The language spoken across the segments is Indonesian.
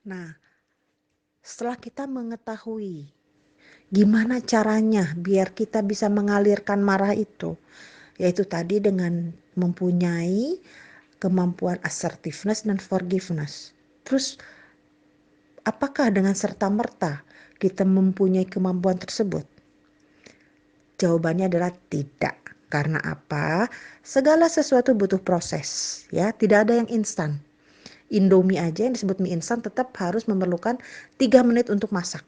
Nah, setelah kita mengetahui gimana caranya biar kita bisa mengalirkan marah itu, yaitu tadi dengan mempunyai kemampuan assertiveness dan forgiveness. Terus apakah dengan serta-merta kita mempunyai kemampuan tersebut? Jawabannya adalah tidak. Karena apa? Segala sesuatu butuh proses, ya. Tidak ada yang instan. Indomie aja yang disebut mie instan tetap harus memerlukan 3 menit untuk masak.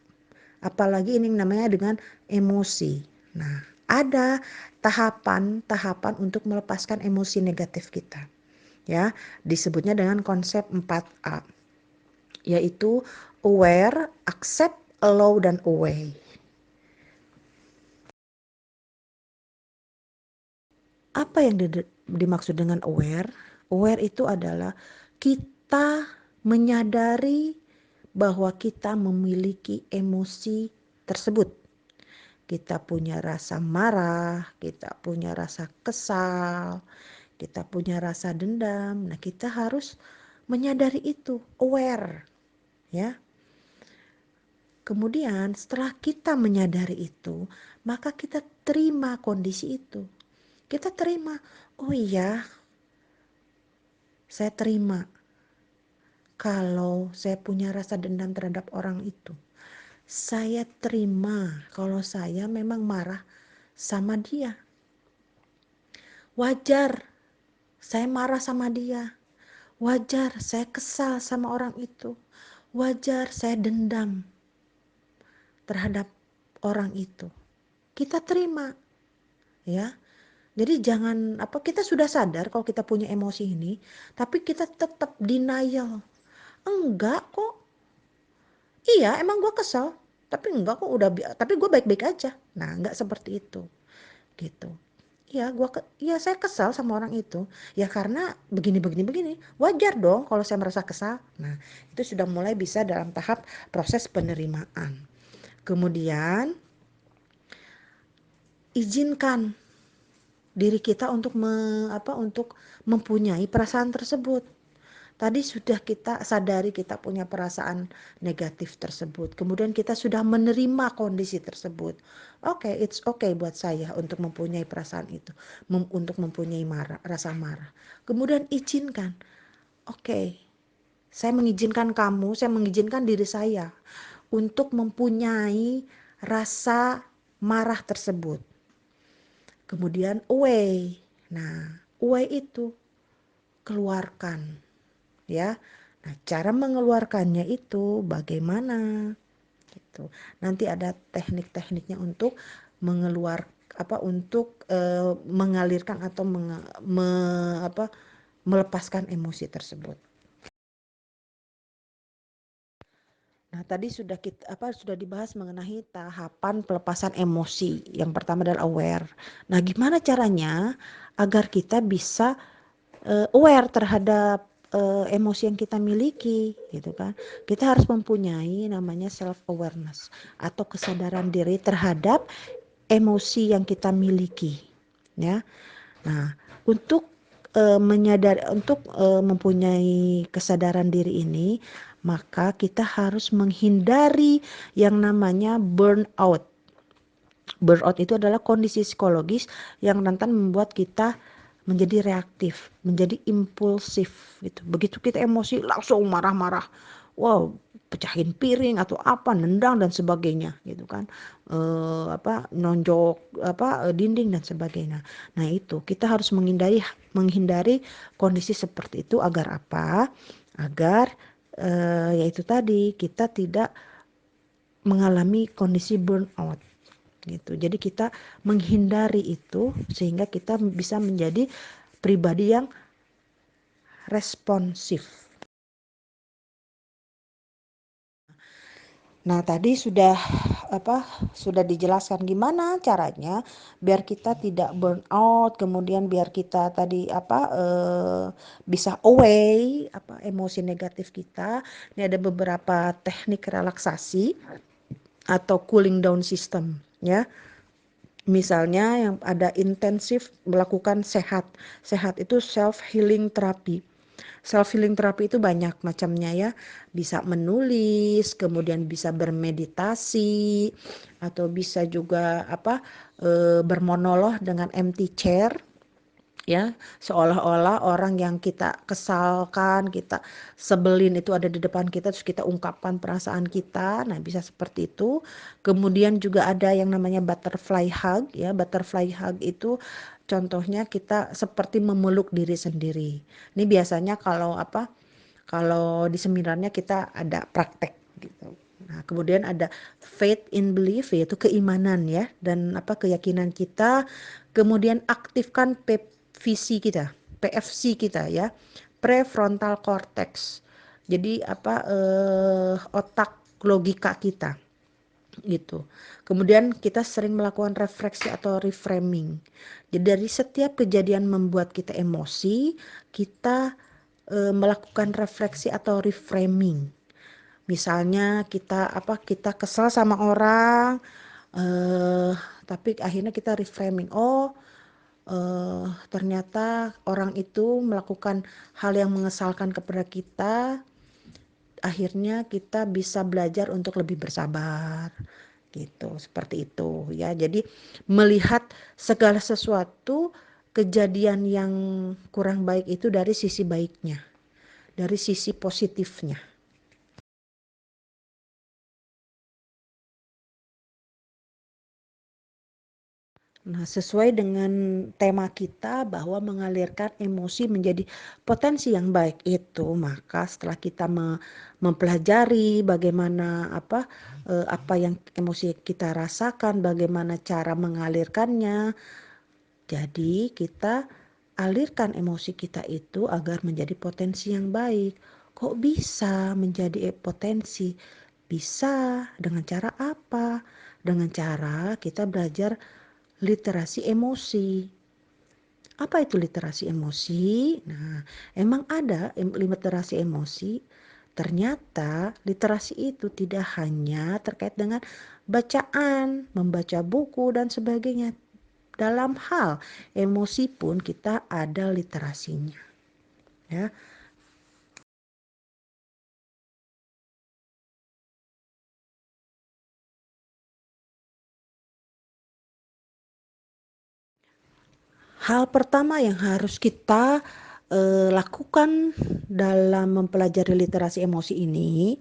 Apalagi ini namanya dengan emosi. Nah, ada tahapan-tahapan untuk melepaskan emosi negatif kita. Ya, disebutnya dengan konsep 4A, yaitu aware, accept, allow, dan away. Apa yang dimaksud dengan aware? Aware itu adalah kita menyadari bahwa kita memiliki emosi tersebut. Kita punya rasa marah, kita punya rasa kesal, kita punya rasa dendam. Nah, kita harus menyadari itu, aware, ya. Kemudian setelah kita menyadari itu, maka kita terima kondisi itu. Kita terima, oh iya, saya terima kalau saya punya rasa dendam terhadap orang itu. Saya terima kalau saya memang marah sama dia. Wajar saya marah sama dia. Wajar saya kesal sama orang itu. Wajar saya dendam terhadap orang itu. Kita terima, ya. Jadi jangan kita sudah sadar kalau kita punya emosi ini, tapi kita tetap denial. Enggak kok. Iya, emang gue kesel, tapi enggak kok tapi gue baik-baik aja. Nah, enggak seperti itu, gitu. Ya, ya saya kesal sama orang itu. Ya karena begini. Wajar dong kalau saya merasa kesal. Nah, itu sudah mulai bisa dalam tahap proses penerimaan. Kemudian izinkan diri kita untuk mempunyai perasaan tersebut. Tadi sudah kita sadari kita punya perasaan negatif tersebut. Kemudian kita sudah menerima kondisi tersebut. Oke, it's okay buat saya untuk mempunyai perasaan itu, untuk mempunyai rasa marah. Kemudian izinkan. Oke, saya mengizinkan diri saya untuk mempunyai rasa marah tersebut. Kemudian away. Nah, away itu keluarkan, ya. Nah, cara mengeluarkannya itu bagaimana? Gitu. Nanti ada teknik-tekniknya untuk mengalirkan atau melepaskan emosi tersebut. Nah, tadi sudah dibahas mengenai tahapan pelepasan emosi. Yang pertama adalah aware. Nah, gimana caranya agar kita bisa aware terhadap emosi yang kita miliki, gitu kan? Kita harus mempunyai namanya self awareness atau kesadaran diri terhadap emosi yang kita miliki, ya. Nah, untuk mempunyai kesadaran diri ini, maka kita harus menghindari yang namanya burnout. Burnout itu adalah kondisi psikologis yang rentan membuat kita menjadi reaktif, menjadi impulsif gitu. Begitu kita emosi langsung marah-marah. Wow, pecahin piring atau apa, nendang dan sebagainya gitu kan. Nonjok dinding dan sebagainya. Nah, itu kita harus menghindari kondisi seperti itu agar apa? Agar yaitu tadi kita tidak mengalami kondisi burnout gitu. Jadi kita menghindari itu sehingga kita bisa menjadi pribadi yang responsif. Nah, tadi sudah dijelaskan gimana caranya biar kita tidak burn out, kemudian biar kita tadi bisa away emosi negatif kita. Ini ada beberapa teknik relaksasi atau cooling down system, ya. Misalnya yang ada intensif melakukan sehat. Sehat itu self healing terapi. Self healing terapi itu banyak macamnya ya. Bisa menulis, kemudian bisa bermeditasi, atau bisa juga bermonolog dengan empty chair, ya, seolah-olah orang yang kita kesalkan, kita sebelin itu ada di depan kita, terus kita ungkapkan perasaan kita. Nah, bisa seperti itu. Kemudian juga ada yang namanya butterfly hug, ya. Butterfly hug itu contohnya kita seperti memeluk diri sendiri. Ini biasanya kalau di seminarnya kita ada praktek gitu. Nah, kemudian ada faith in belief, yaitu keimanan ya, dan keyakinan kita. Kemudian aktifkan PFC kita, PFC kita ya, prefrontal cortex. Jadi otak logika kita gitu. Kemudian kita sering melakukan refleksi atau reframing. Jadi dari setiap kejadian membuat kita emosi, kita melakukan refleksi atau reframing. Misalnya kita kesal sama orang, eh tapi akhirnya kita reframing. Oh, ternyata orang itu melakukan hal yang mengesalkan kepada kita. Akhirnya kita bisa belajar untuk lebih bersabar. Gitu, seperti itu ya. Jadi melihat segala sesuatu kejadian yang kurang baik itu dari sisi baiknya, dari sisi positifnya. Nah, sesuai dengan tema kita bahwa mengalirkan emosi menjadi potensi yang baik itu, maka setelah kita mempelajari bagaimana apa yang emosi kita rasakan, bagaimana cara mengalirkannya, jadi kita alirkan emosi kita itu agar menjadi potensi yang baik. Kok bisa menjadi potensi? Bisa dengan cara apa? Dengan cara kita belajar literasi emosi. Apa itu literasi emosi? Nah, emang ada literasi emosi. Ternyata literasi itu tidak hanya terkait dengan bacaan, membaca buku dan sebagainya. Dalam hal emosi pun kita ada literasinya, ya. Hal pertama yang harus kita lakukan dalam mempelajari literasi emosi ini,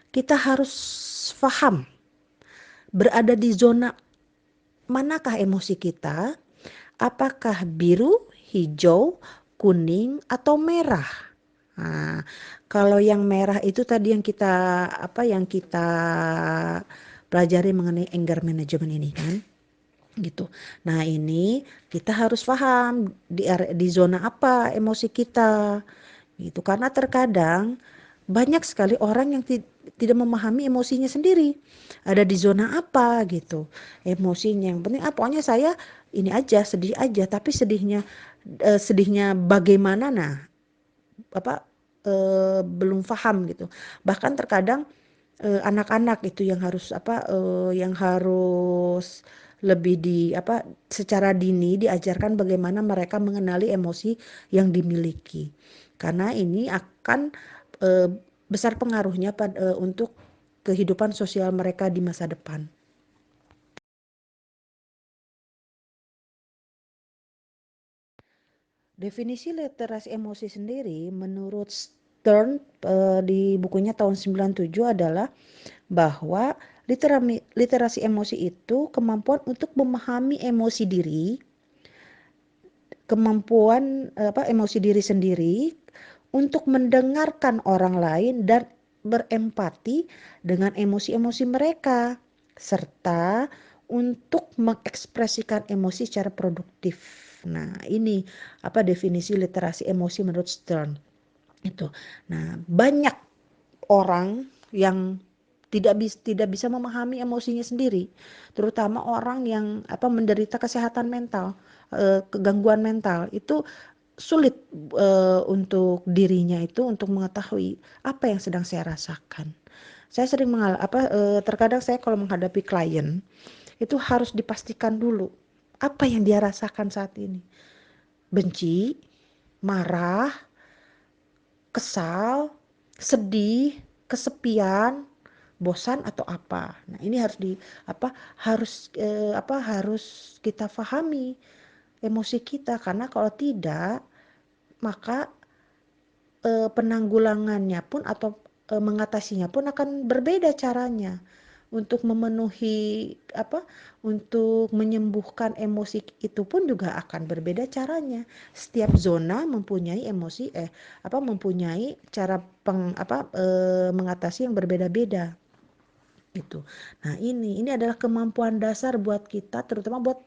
kita harus paham berada di zona manakah emosi kita, apakah biru, hijau, kuning, atau merah. Nah, kalau yang merah itu tadi yang kita pelajari mengenai anger management ini kan, gitu. Nah, ini kita harus paham di zona apa emosi kita, gitu. Karena terkadang banyak sekali orang yang tidak memahami emosinya sendiri. Ada di zona apa gitu emosinya. Yang penting pokoknya saya ini aja, sedih aja, tapi sedihnya bagaimana, nah belum paham gitu. Bahkan terkadang anak-anak itu yang harus lebih secara dini diajarkan bagaimana mereka mengenali emosi yang dimiliki. Karena ini akan eh, besar pengaruhnya untuk kehidupan sosial mereka di masa depan. Definisi literasi emosi sendiri menurut Stern di bukunya tahun 97 adalah bahwa literasi emosi itu kemampuan untuk memahami emosi diri, kemampuan emosi diri sendiri, untuk mendengarkan orang lain dan berempati dengan emosi-emosi mereka, serta untuk mengekspresikan emosi secara produktif. Nah, ini definisi literasi emosi menurut Stern itu. Nah, banyak orang yang tidak bisa memahami emosinya sendiri, terutama orang yang menderita kesehatan mental, kegangguan mental itu sulit untuk dirinya itu untuk mengetahui apa yang sedang saya rasakan. Saya sering terkadang saya kalau menghadapi klien itu harus dipastikan dulu apa yang dia rasakan saat ini. Benci, marah, kesal, sedih, kesepian, bosan atau apa. Nah, ini harus harus kita pahami emosi kita, karena kalau tidak maka penanggulangannya pun atau mengatasinya pun akan berbeda caranya. Untuk memenuhi untuk menyembuhkan emosi itu pun juga akan berbeda caranya. Setiap zona mempunyai mempunyai cara mengatasi yang berbeda-beda gitu. Nah, ini adalah kemampuan dasar buat kita, terutama buat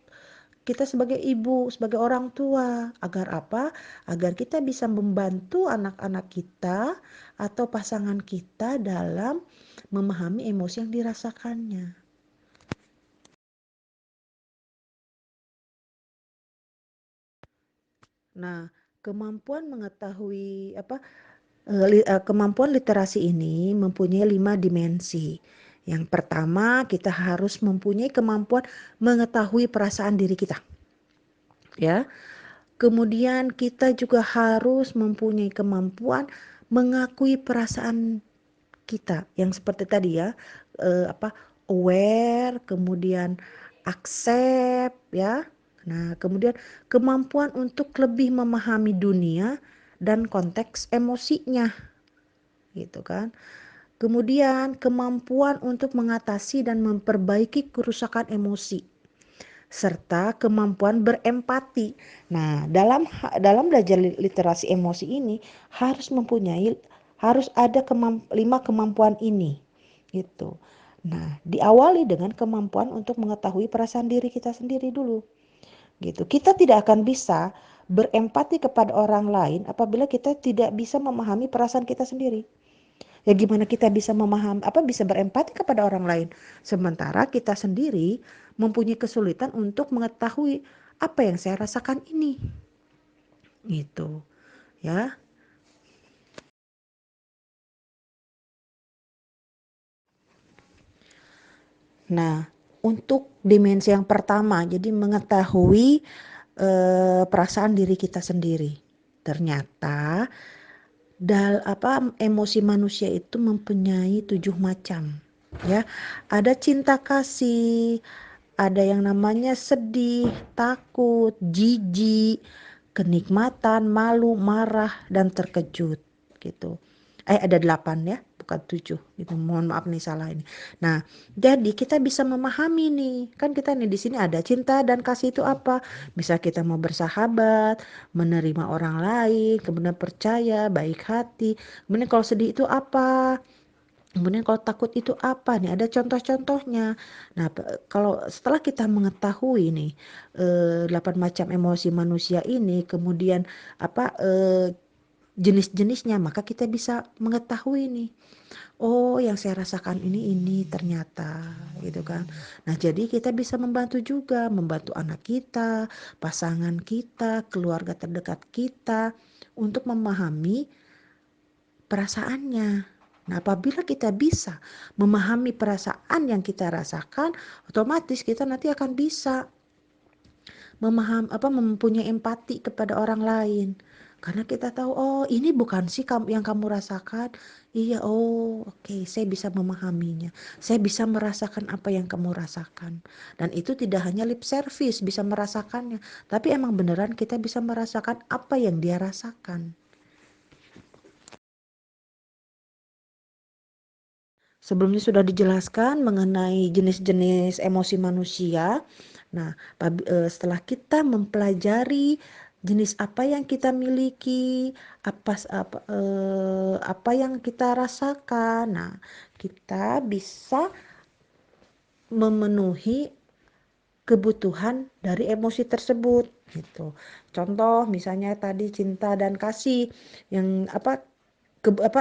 kita sebagai ibu, sebagai orang tua, agar apa? Agar kita bisa membantu anak-anak kita atau pasangan kita dalam memahami emosi yang dirasakannya. Nah, kemampuan mengetahui kemampuan literasi ini mempunyai 5 dimensi. Yang pertama, kita harus mempunyai kemampuan mengetahui perasaan diri kita. Ya. Kemudian kita juga harus mempunyai kemampuan mengakui perasaan kita yang seperti tadi ya, aware, kemudian accept ya. Nah, kemudian kemampuan untuk lebih memahami dunia dan konteks emosinya gitu kan. Kemudian kemampuan untuk mengatasi dan memperbaiki kerusakan emosi serta kemampuan berempati. Nah, dalam belajar literasi emosi ini harus ada 5 kemampuan ini gitu. Nah, diawali dengan kemampuan untuk mengetahui perasaan diri kita sendiri dulu gitu. Kita tidak akan bisa berempati kepada orang lain apabila kita tidak bisa memahami perasaan kita sendiri. Ya gimana kita bisa bisa berempati kepada orang lain sementara kita sendiri mempunyai kesulitan untuk mengetahui apa yang saya rasakan ini gitu ya. Nah, untuk dimensi yang pertama, jadi mengetahui perasaan diri kita sendiri. Ternyata emosi manusia itu mempunyai 7 macam. Ya, ada cinta kasih, ada yang namanya sedih, takut, jijik, kenikmatan, malu, marah, dan terkejut gitu. Ada 8 ya, bukan 7 gitu. Mohon maaf nih salah ini. Nah, jadi kita bisa memahami nih. Kan kita nih di sini ada cinta dan kasih itu apa? Bisa kita mau bersahabat, menerima orang lain, kemudian percaya, baik hati. Kemudian kalau sedih itu apa? Kemudian kalau takut itu apa nih? Ada contoh-contohnya. Nah, kalau setelah kita mengetahui nih 8 macam emosi manusia ini, kemudian jenis-jenisnya, maka kita bisa mengetahui nih. Oh, yang saya rasakan ini ternyata gitu kan. Nah, jadi kita bisa membantu anak kita, pasangan kita, keluarga terdekat kita untuk memahami perasaannya. Nah, apabila kita bisa memahami perasaan yang kita rasakan, otomatis kita nanti akan bisa mempunyai empati kepada orang lain. Karena kita tahu, oh ini bukan sih yang kamu rasakan. Iya, oh oke, saya bisa memahaminya. Saya bisa merasakan apa yang kamu rasakan. Dan itu tidak hanya lip service bisa merasakannya, tapi emang beneran kita bisa merasakan apa yang dia rasakan. Sebelumnya sudah dijelaskan mengenai jenis-jenis emosi manusia. Nah, setelah kita mempelajari jenis apa yang kita miliki, apa yang kita rasakan, nah kita bisa memenuhi kebutuhan dari emosi tersebut gitu. Contoh misalnya tadi cinta dan kasih yang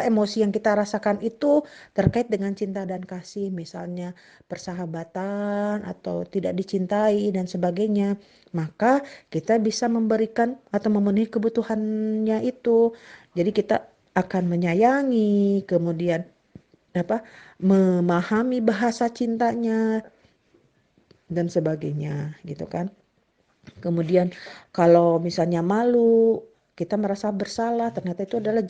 emosi yang kita rasakan itu terkait dengan cinta dan kasih, misalnya persahabatan atau tidak dicintai dan sebagainya, maka kita bisa memberikan atau memenuhi kebutuhannya itu. Jadi kita akan menyayangi, kemudian memahami bahasa cintanya dan sebagainya gitu kan. Kemudian kalau misalnya malu, kita merasa bersalah, ternyata itu adalah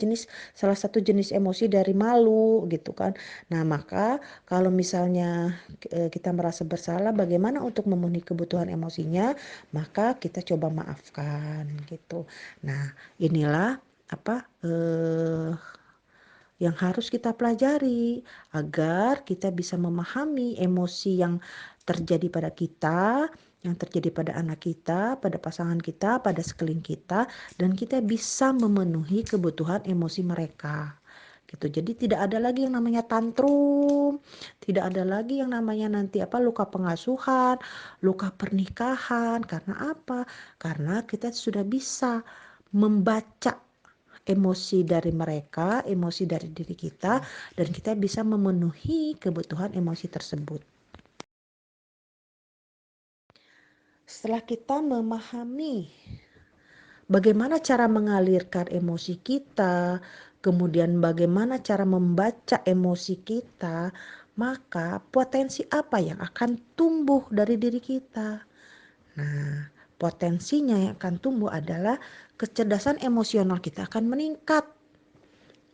salah satu jenis emosi dari malu gitu kan. Nah, maka kalau misalnya kita merasa bersalah, bagaimana untuk memenuhi kebutuhan emosinya, maka kita coba maafkan gitu. Nah, inilah apa yang harus kita pelajari agar kita bisa memahami emosi yang terjadi pada kita, yang terjadi pada anak kita, pada pasangan kita, pada sekeliling kita, dan kita bisa memenuhi kebutuhan emosi mereka. Gitu. Jadi tidak ada lagi yang namanya tantrum, tidak ada lagi yang namanya nanti luka pengasuhan, luka pernikahan. Karena apa? Karena kita sudah bisa membaca emosi dari mereka, emosi dari diri kita, dan kita bisa memenuhi kebutuhan emosi tersebut. Setelah kita memahami bagaimana cara mengalirkan emosi kita, kemudian bagaimana cara membaca emosi kita, maka potensi apa yang akan tumbuh dari diri kita? Nah, potensinya yang akan tumbuh adalah kecerdasan emosional kita akan meningkat.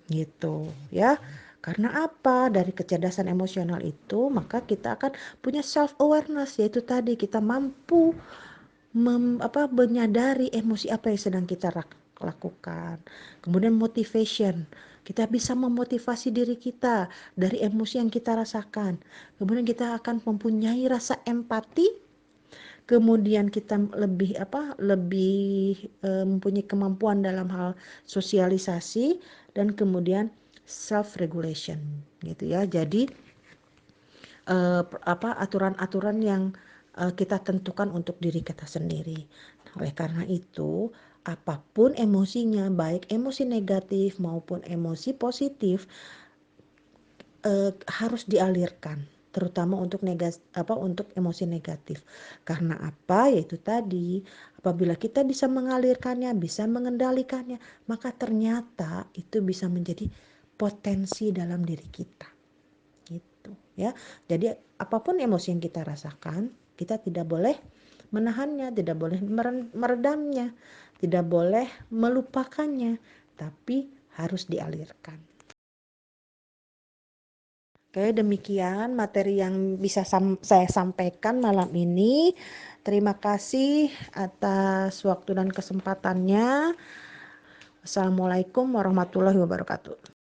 Gitu ya. Karena apa? Dari kecerdasan emosional itu maka kita akan punya self awareness, yaitu tadi kita mampu menyadari emosi apa yang sedang kita lakukan. Kemudian motivation, kita bisa memotivasi diri kita dari emosi yang kita rasakan. Kemudian kita akan mempunyai rasa empati, kemudian kita lebih mempunyai kemampuan dalam hal sosialisasi, dan kemudian self regulation gitu ya. Jadi aturan-aturan yang kita tentukan untuk diri kita sendiri. Nah, oleh karena itu, apapun emosinya, baik emosi negatif maupun emosi positif, harus dialirkan, terutama untuk emosi negatif. Karena apa? Yaitu tadi, apabila kita bisa mengalirkannya, bisa mengendalikannya, maka ternyata itu bisa menjadi potensi dalam diri kita. Gitu ya. Jadi apapun emosi yang kita rasakan, kita tidak boleh menahannya, tidak boleh meredamnya, tidak boleh melupakannya, tapi harus dialirkan. Oke, demikian materi yang bisa saya sampaikan malam ini. Terima kasih atas waktu dan kesempatannya. Wassalamualaikum warahmatullahi wabarakatuh.